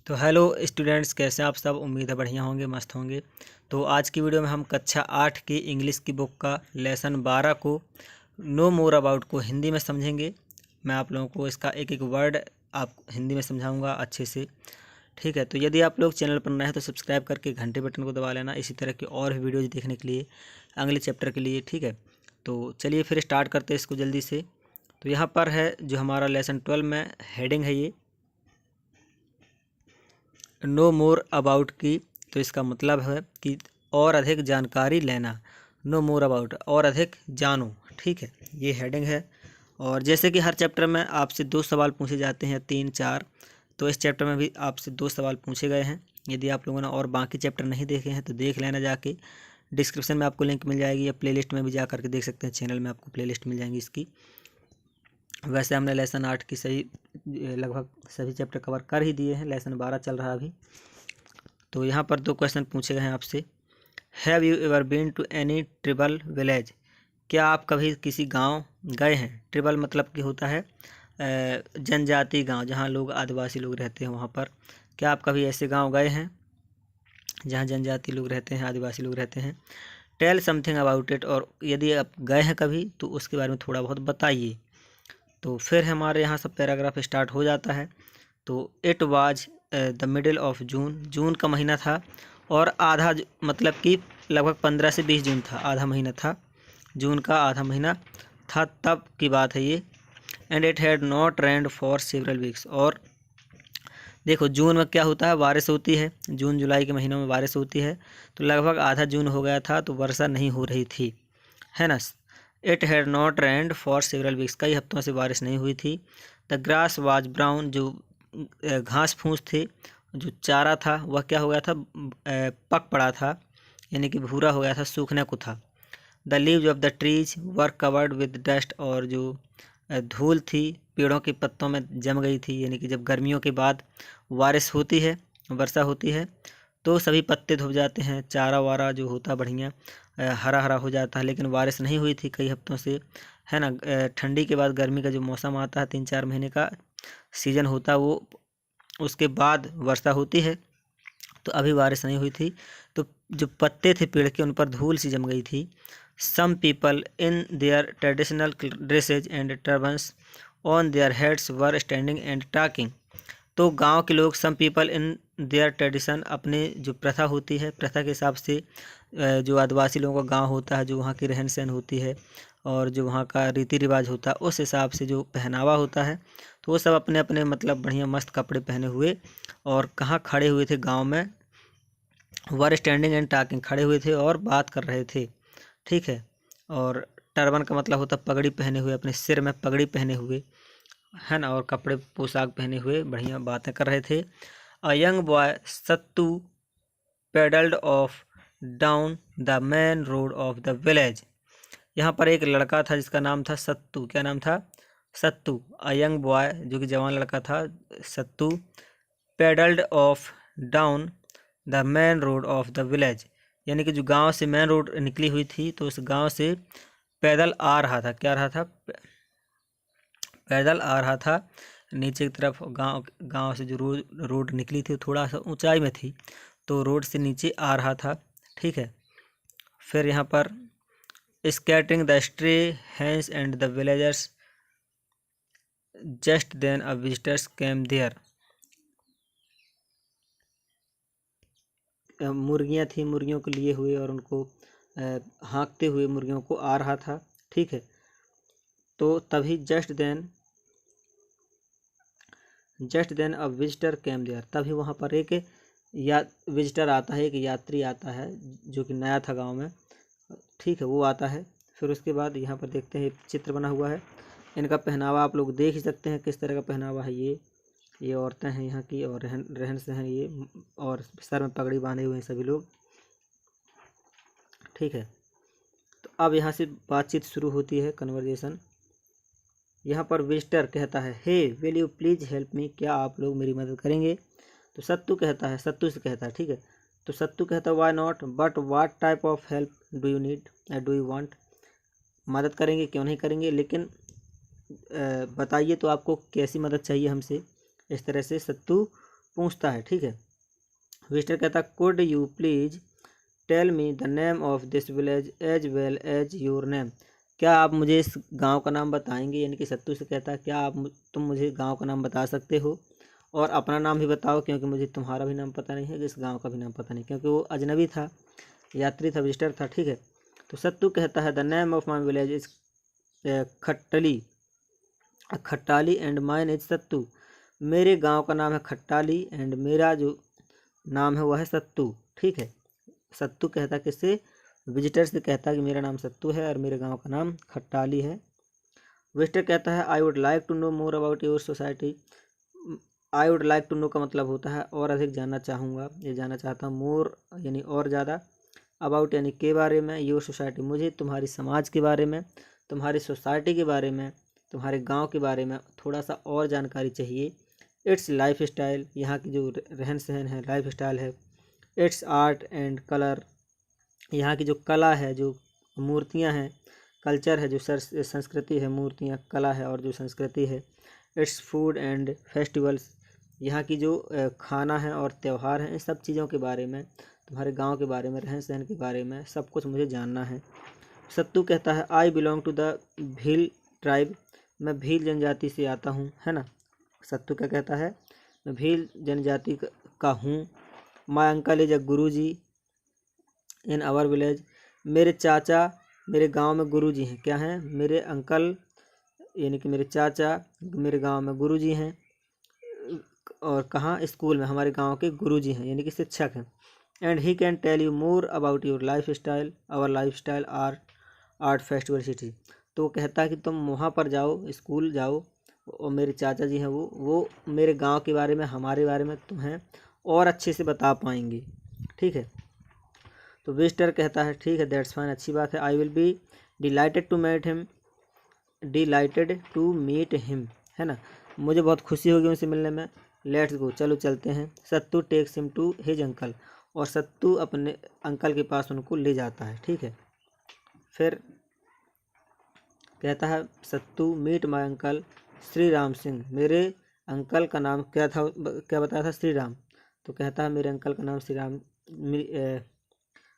तो hello students, कैसे आप सब। उम्मीद है बढ़िया होंगे, मस्त होंगे। तो आज की वीडियो में हम कक्षा 8 की इंग्लिश की बुक का लेसन 12 को नो मोर अबाउट को हिंदी में समझेंगे। मैं आप लोगों को इसका एक एक वर्ड आप हिंदी में समझाऊंगा अच्छे से। ठीक है, तो यदि आप लोग चैनल पर नए हैं तो सब्सक्राइब करके घंटे बटन को दबा लेना, इसी तरह की और भी वीडियोज़ देखने के लिए अगले चैप्टर के लिए। ठीक है, तो चलिए फिर स्टार्ट करते हैं इसको जल्दी से। तो यहाँ पर है जो हमारा लेसन 12 में हेडिंग है ये नो मोर अबाउट की। तो इसका मतलब है कि और अधिक जानकारी लेना। नो मोर अबाउट, और अधिक जानो। ठीक है, ये हेडिंग है। और जैसे कि हर चैप्टर में आपसे 2 सवाल पूछे जाते हैं, 3 4, तो इस चैप्टर में भी आपसे 2 सवाल पूछे गए हैं। यदि आप लोगों ने और बाकी चैप्टर नहीं देखे हैं तो देख लेना जाके। डिस्क्रिप्शन में आपको लिंक मिल जाएगी, या प्लेलिस्ट में भी जा करके देख सकते हैं, चैनल में आपको प्लेलिस्ट मिल जाएंगी इसकी। वैसे हमने लेसन 8 की सही लगभग सभी चैप्टर कवर कर ही दिए हैं, लेसन 12 चल रहा है अभी। तो यहाँ पर 2 क्वेश्चन पूछे गए हैं आपसे। Have you ever been to any tribal village? क्या आप कभी किसी गांव गए हैं? ट्रिबल मतलब कि होता है जनजाति गांव, जहाँ लोग आदिवासी लोग रहते हैं वहाँ पर। क्या आप कभी ऐसे गांव गए हैं जहाँ जनजाति लोग रहते हैं, आदिवासी लोग रहते हैं? टेल समथिंग अबाउट इट, और यदि आप गए हैं कभी तो उसके बारे में थोड़ा बहुत बताइए। तो फिर हमारे यहाँ सब पैराग्राफ स्टार्ट हो जाता है। तो it was the middle of June, जून का महीना था, और आधा मतलब कि लगभग 15 से 20 जून था, आधा महीना था, जून का आधा महीना था, तब की बात है ये। And it had not rained for several weeks, और देखो जून में क्या होता है, बारिश होती है। जून जुलाई के महीनों में बारिश होती है, तो लगभग आधा जून हो गया था तो वर्षा नहीं हो रही थी, है ना। It had not rained for several weeks, कई हफ्तों से बारिश नहीं हुई थी। द ग्रास वाज ब्राउन, जो घास फूस थे, जो चारा था वह क्या हो गया था, पक पड़ा था, यानी कि भूरा हो गया था, सूखने को था। The leaves of the trees were covered with dust, और जो धूल थी पेड़ों के पत्तों में जम गई थी, यानी कि जब गर्मियों के बाद बारिश होती है, वर्षा होती है, तो सभी पत्ते धुप जाते हैं, चारा वारा जो होता बढ़िया हरा हरा हो जाता है। लेकिन बारिश नहीं हुई थी कई हफ्तों से, है ना। ठंडी के बाद गर्मी का जो मौसम आता है, 3 4 महीने का सीजन होता है वो, उसके बाद वर्षा होती है। तो अभी बारिश नहीं हुई थी, तो जो पत्ते थे पेड़ के उन पर धूल सी जम गई थी। Some people in their traditional dresses and turbans on their heads were standing and talking. तो गांव के लोग, some people in their tradition, अपने जो प्रथा होती है, प्रथा के हिसाब से जो आदिवासी लोगों का गांव होता है, जो वहाँ की रहन सहन होती है और जो वहाँ का रीति रिवाज होता है, उस हिसाब से जो पहनावा होता है, तो वो सब अपने अपने मतलब बढ़िया मस्त कपड़े पहने हुए और कहाँ खड़े हुए थे गांव में। वर स्टैंडिंग एंड टॉकिंग, खड़े हुए थे और बात कर रहे थे। ठीक है, और टर्बन का मतलब होता है पगड़ी पहने हुए, अपने सिर में पगड़ी पहने हुए, है ना, और कपड़े पोशाक पहने हुए बढ़िया बातें कर रहे थे। A young boy Sattu pedalled off down the main road of the village. यहाँ पर एक लड़का था जिसका नाम था सत्तू। क्या नाम था? सत्तू। अ यंग बॉय, जो कि जवान लड़का था, Sattu, pedalled off down the main road of the village, यानी कि जो गांव से मेन रोड निकली हुई थी, तो उस गांव से पैदल आ रहा था। क्या रहा था? पैदल आ रहा था नीचे की तरफ। गांव गांव से जो रोड निकली थी थोड़ा सा ऊंचाई में थी, तो रोड से नीचे आ रहा था। ठीक है, फिर यहाँ पर scattering the stray hens and the villagers just then a visitors came there. मुर्गियाँ थी, मुर्गियों को लिए हुए और उनको हाँकते हुए मुर्गियों को आ रहा था। ठीक है, तो तभी just then a visitor came there, तभी वहाँ पर एक विजिटर आता है, एक यात्री आता है जो कि नया था गांव में। ठीक है, वो आता है। फिर उसके बाद यहाँ पर देखते हैं चित्र बना हुआ है। इनका पहनावा आप लोग देख ही सकते हैं किस तरह का पहनावा है ये औरतें हैं यहाँ की, और रहन सहन ये, और सर में पगड़ी बांधे हुए हैं सभी लोग। ठीक है, तो अब यहाँ से बातचीत शुरू होती है, कन्वर्जेशन। यहाँ पर विजिटर कहता है, hey will you please help me, क्या आप लोग मेरी मदद करेंगे? तो सत्तू कहता है, सत्तू से कहता है। ठीक है, तो सत्तू कहता है, why not, but what type of help do you need, do you want. मदद करेंगे, क्यों नहीं करेंगे, लेकिन बताइए तो आपको कैसी मदद चाहिए हमसे। इस तरह से सत्तू पूछता है, ठीक है। विजिटर कहता है could you please tell me the name of this village as well as your name. क्या आप मुझे इस गांव का नाम बताएंगे, यानी कि सत्तू से कहता है क्या तुम मुझे गांव का नाम बता सकते हो और अपना नाम भी बताओ, क्योंकि मुझे तुम्हारा भी नाम पता नहीं है, इस गांव का भी नाम पता नहीं, क्योंकि वो अजनबी था, यात्री था, विजिटर था, ठीक है। तो सत्तू कहता है the name of my village is Khattali and mine is Sattu. मेरे गांव का नाम है खट्टाली एंड मेरा जो नाम है वह है सत्तू, ठीक है। सत्तू कहता है किससे, विजिटर से कहता है कि मेरा नाम सत्तू है और मेरे गांव का नाम खट्टाली है। विजिटर कहता है I would like to know more about your society. I would like to know का मतलब होता है और अधिक जानना चाहूँगा, ये जानना चाहता हूँ। मोर यानी और ज़्यादा, अबाउट यानी के बारे में, योर सोसाइटी मुझे तुम्हारी समाज के बारे में, तुम्हारी सोसाइटी के बारे में, तुम्हारे गांव के बारे में थोड़ा सा और जानकारी चाहिए। इट्स लाइफ स्टाइल, यहाँ की जो रहन सहन है, लाइफ स्टाइल है। इट्स आर्ट एंड कलर, यहाँ की जो कला है, जो मूर्तियाँ हैं, कल्चर है, जो संस्कृति है, मूर्तियाँ कला है और जो संस्कृति है। इट्स फूड एंड फेस्टिवल्स, यहाँ की जो खाना है और त्यौहार हैं, इन सब चीज़ों के बारे में, तुम्हारे गांव के बारे में, रहन सहन के बारे में सब कुछ मुझे जानना है। सत्तू कहता है I belong to the Bhil tribe, मैं भील जनजाति से आता हूँ, है ना। सत्तू क्या कहता है, मैं भील जनजाति का हूँ। My uncle is a Guru ji in our village, मेरे चाचा मेरे गांव में गुरु जी हैं, क्या हैं, मेरे अंकल यानी कि मेरे चाचा मेरे गांव में गुरु जी हैं। और कहाँ, स्कूल में, हमारे गांव के गुरु जी हैं यानी कि शिक्षक हैं। And he can tell you more about your life style, our life style art festival city. तो कहता है कि तुम वहाँ पर जाओ, स्कूल जाओ, और मेरे चाचा जी हैं वो मेरे गांव के बारे में, हमारे बारे में तुम्हें और अच्छे से बता पाएंगे, ठीक है। तो विजिटर कहता है ठीक है, दैट्स फाइन, अच्छी बात है। I will be delighted to meet him, है ना, मुझे बहुत खुशी होगी उनसे मिलने में। लेट्स गो, चलो चलते हैं। Sattu takes him to his uncle, और सत्तू अपने अंकल के पास उनको ले जाता है, ठीक है। फिर कहता है Sattu meet my uncle Shri Ram Singh, मेरे अंकल का नाम क्या था, क्या बताया था, श्री राम। तो कहता है मेरे अंकल का नाम श्री राम,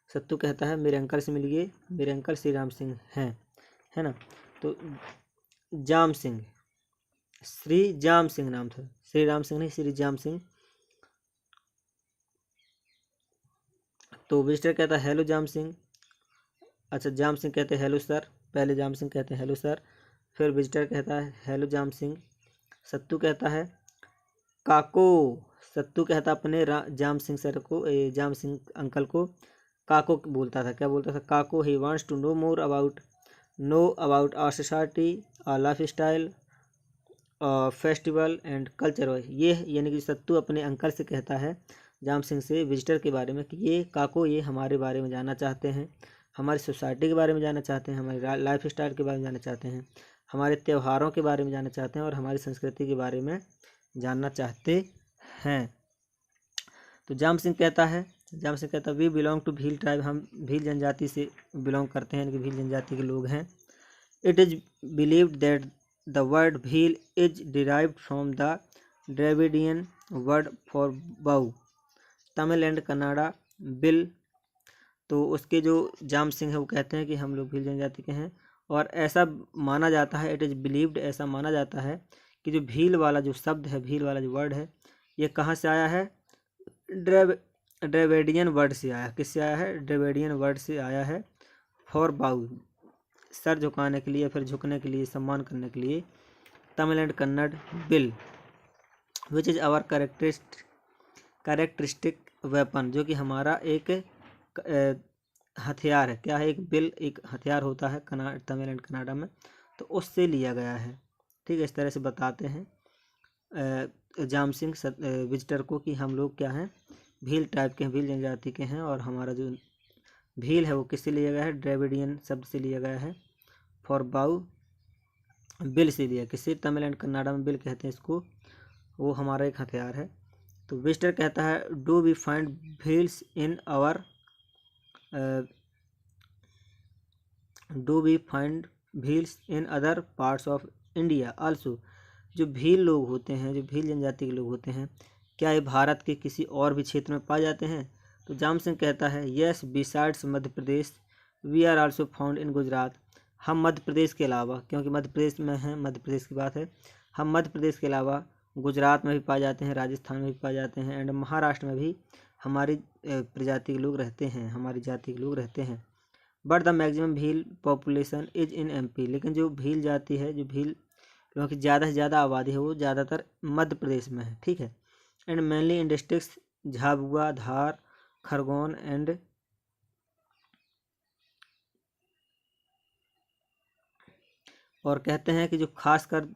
सत्तू कहता है मेरे अंकल से मिलिए, मेरे अंकल श्री राम सिंह हैं, है ना। तो जाम सिंह, श्री जाम सिंह नाम था, श्री राम सिंह नहीं, श्री जाम सिंह। तो विजिटर कहता है हेलो जाम सिंह, अच्छा जाम सिंह कहते हैं हेलो सर, पहले जाम सिंह कहते हैं हेलो सर, फिर विजिटर कहता है हेलो जाम सिंह। सत्तू कहता है काको, सत्तू कहता अपने जाम सिंह सर को, जाम सिंह अंकल को काको बोलता था, क्या बोलता था, काको। He wants to know more about our society, our life style, festival and culture. ये यानी कि सत्तू अपने अंकल से कहता है, जाम सिंह से, विजिटर के बारे में, कि ये काको ये हमारे बारे में जानना चाहते हैं, हमारी सोसाइटी के बारे में जानना चाहते हैं, हमारी लाइफ स्टाइल के बारे में जानना चाहते हैं, हमारे त्योहारों के बारे में जानना चाहते हैं और हमारी संस्कृति के बारे में जानना चाहते हैं। तो जाम सिंह कहता है we belong to Bhil tribe, हम भील जनजाति से बिलोंग करते हैं, यानी कि भील जनजाति के लोग हैं। It is believed that the word Bhil is derived from the Dravidian word for बाउ, तमिल एंड कन्नाडा बिल। तो उसके जो जाम सिंह है वो कहते हैं कि हम लोग भील जनजाति के हैं, और ऐसा माना जाता है, इट इज़ बिलीव्ड, ऐसा माना जाता है कि जो भील वाला जो शब्द है, भील वाला जो वर्ड है, ये कहाँ से आया है, ड्रेविडियन वर्ड से आया। किससे आया है, ड्रेविडियन वर्ड से आया है। फॉर बाउ, सर झुकाने के लिए, फिर झुकने के लिए, सम्मान करने के लिए। Tamil and Kannada bill, which is our characteristic weapon, जो कि हमारा एक हथियार है। क्या है, एक बिल एक हथियार होता है तमिल एंड कनाडा में, तो उससे लिया गया है, ठीक है। इस तरह से बताते हैं जाम सिंह विजिटर को कि हम लोग क्या हैं, भील टाइप के हैं, भील जनजाति के हैं, और हमारा जो भील है वो किससे लिया गया है, ड्रेविडियन शब्द से लिया गया है। फॉर बाउ बिल से लिया, किससे, तमिल एंड कन्नाडा में बिल कहते हैं इसको, वो हमारा एक हथियार है। तो विजिटर कहता है do we find Bhils in our in other parts of India also, जो भील लोग होते हैं, जो भील जनजाति के लोग होते हैं, क्या ये भारत के किसी और भी क्षेत्र में पाए जाते हैं? तो जाम सिंह कहता है yes besides Madhya Pradesh we are also found in Gujarat. हम मध्य प्रदेश के अलावा, क्योंकि मध्य प्रदेश में हैं, मध्य प्रदेश की बात है, हम मध्य प्रदेश के अलावा गुजरात में भी पाए जाते हैं, राजस्थान में भी पाए जाते हैं एंड महाराष्ट्र में भी हमारी प्रजाति के लोग रहते हैं, हमारी जाति के लोग रहते हैं। But the maximum Bhil population is in MP. लेकिन जो भील जाति है, जो भील लोगों की ज़्यादा से ज़्यादा आबादी है, वो ज़्यादातर मध्य प्रदेश में है, ठीक है। And mainly in districts Jhabua, Dhar, Khargone and और कहते हैं कि जो खासकर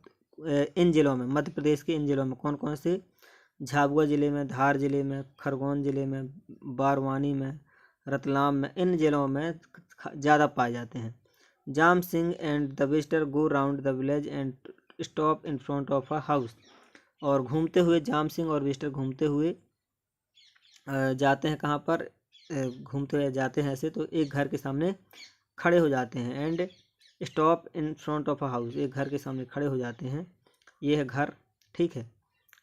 इन जिलों में, मध्य प्रदेश के इन जिलों में कौन कौन से, झाबुआ ज़िले में, धार ज़िले में, खरगोन ज़िले में, बारवानी में, रतलाम में, इन जिलों में ज़्यादा पाए जाते हैं। Jam Singh and the visitor go round the village and stop in front of a house. और घूमते हुए जाम सिंह और विजिटर घूमते हुए जाते हैं कहाँ पर, घूमते हुए जाते हैं ऐसे, तो एक घर के सामने खड़े हो जाते हैं and stop in front of a house, एक घर के सामने खड़े हो जाते हैं। ये है घर, ठीक है,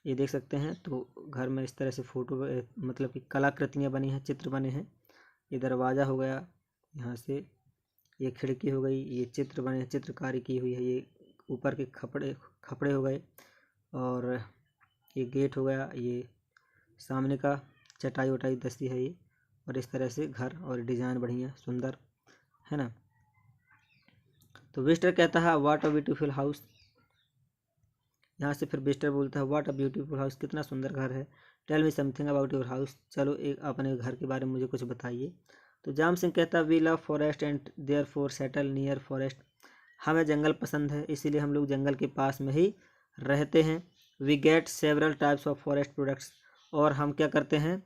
ये देख सकते हैं। तो घर में इस तरह से फोटो मतलब कि कलाकृतियाँ बनी हैं, चित्र बने हैं। ये दरवाज़ा हो गया, यहाँ से ये खिड़की हो गई, ये चित्र बने, चित्रकारी की हुई है, ये ऊपर के खपड़े हो गए, और ये गेट हो गया, ये सामने का चटाई वटाई दस्ती है ये, और इस तरह से घर और डिज़ाइन बढ़िया सुंदर है ना। तो विजिटर कहता है व्हाट अ ब्यूटीफुल हाउस। यहाँ से फिर विजिटर बोलता है व्हाट अ ब्यूटीफुल हाउस, कितना सुंदर घर है। Tell me something about your house, चलो एक अपने घर के बारे में मुझे कुछ बताइए। तो जाम सिंह कहता है we love forest and therefore settle near forest. हमें जंगल पसंद है, इसीलिए हम लोग जंगल के पास में ही रहते हैं। We get several types of forest products, और हम क्या करते हैं,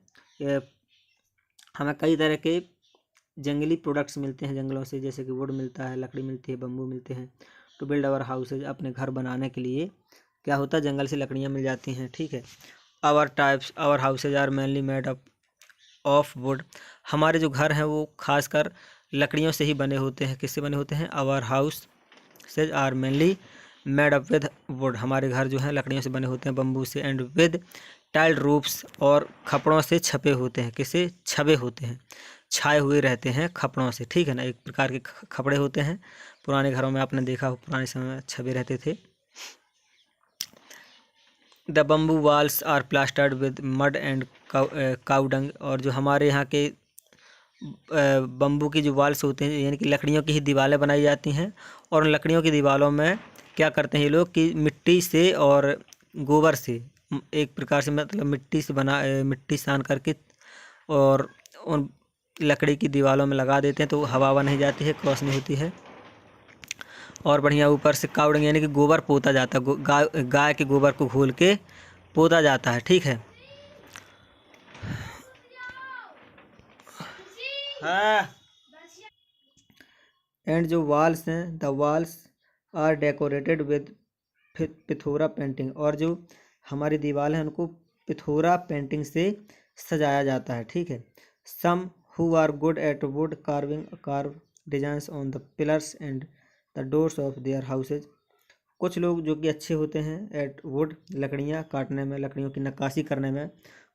हमें कई तरह के जंगली प्रोडक्ट्स मिलते हैं जंगलों से, जैसे कि वुड मिलता है, लकड़ी मिलती है, बम्बू मिलते हैं। टू बिल्ड आवर हाउसेज, अपने घर बनाने के लिए क्या होता है, जंगल से लकड़ियाँ मिल जाती हैं, ठीक है। Our houses are mainly made up of wood. हमारे जो घर हैं वो खासकर लकड़ियों से ही बने होते हैं। किससे बने होते हैं? Our houses are mainly made up with wood. हमारे घर जो हैं लकड़ियों से बने होते हैं, बम्बू से। एंड विद टाइल्ड रूफ्स, और खपड़ों से छपे होते हैं। किससे? छपे होते हैं, छाए हुए रहते हैं खपड़ों से, ठीक है ना। एक प्रकार के खपड़े होते हैं, पुराने घरों में आपने देखा हो, पुराने समय में छपे रहते थे। The bamboo walls are plastered with mud and cow dung. और जो हमारे यहाँ के बम्बू की जो वॉल्स होते हैं, यानी कि लकड़ियों की ही दीवारें बनाई जाती हैं, और उन लकड़ियों की दीवारों में क्या करते हैं ये लोग कि मिट्टी से और गोबर से, एक प्रकार से मतलब मिट्टी से मिट्टी सान करके और उन लकड़ी की दीवारों में लगा देते हैं, तो हवा नहीं जाती है, क्रॉस नहीं होती है। और बढ़िया ऊपर से कावड़ंग यानी कि गोबर पोता जाता है, गाय के गोबर को घोल के पोता जाता है, ठीक है। हाँ। एंड जो वॉल्स हैं, the walls are decorated with Pithora painting. और जो हमारी दीवार है उनको पिथोरा पेंटिंग से सजाया जाता है, ठीक है। Some who are good at wood carving carve designs on the pillars and the doors of their houses. कुछ लोग जो कि अच्छे होते हैं एट वुड, लकड़ियाँ काटने में, लकड़ियों की नक्काशी करने में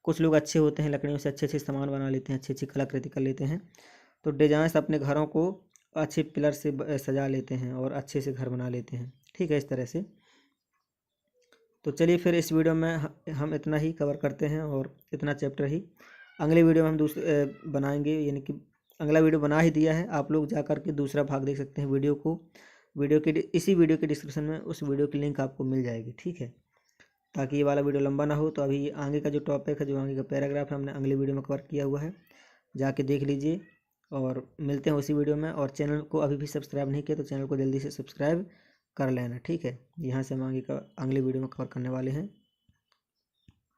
कुछ लोग अच्छे होते हैं, लकड़ियों से अच्छे अच्छे सामान बना लेते हैं, अच्छी अच्छी कलाकृति कर लेते हैं। तो डिजाइंस अपने घरों को अच्छे पिलर से सजा लेते हैं और अच्छे से घर बना लेते हैं, ठीक है, इस तरह से। तो चलिए फिर इस वीडियो में हम इतना ही कवर करते हैं, और इतना चैप्टर ही अगले वीडियो में हम दूसरे बनाएंगे, यानी कि अगला वीडियो बना ही दिया है, आप लोग जा कर के दूसरा भाग देख सकते हैं। इसी वीडियो के डिस्क्रिप्शन में उस वीडियो की लिंक आपको मिल जाएगी, ठीक है, ताकि ये वाला वीडियो लंबा ना हो। तो अभी आगे का जो टॉपिक है, जो आगे का पैराग्राफ है, हमने अगले वीडियो में कवर किया हुआ है, जाके देख लीजिए। और मिलते हैं उसी वीडियो में। और चैनल को अभी भी सब्सक्राइब नहीं किया तो चैनल को जल्दी से सब्सक्राइब कर लेना, ठीक है। यहाँ से हम आगे का अगले वीडियो में कवर करने वाले हैं।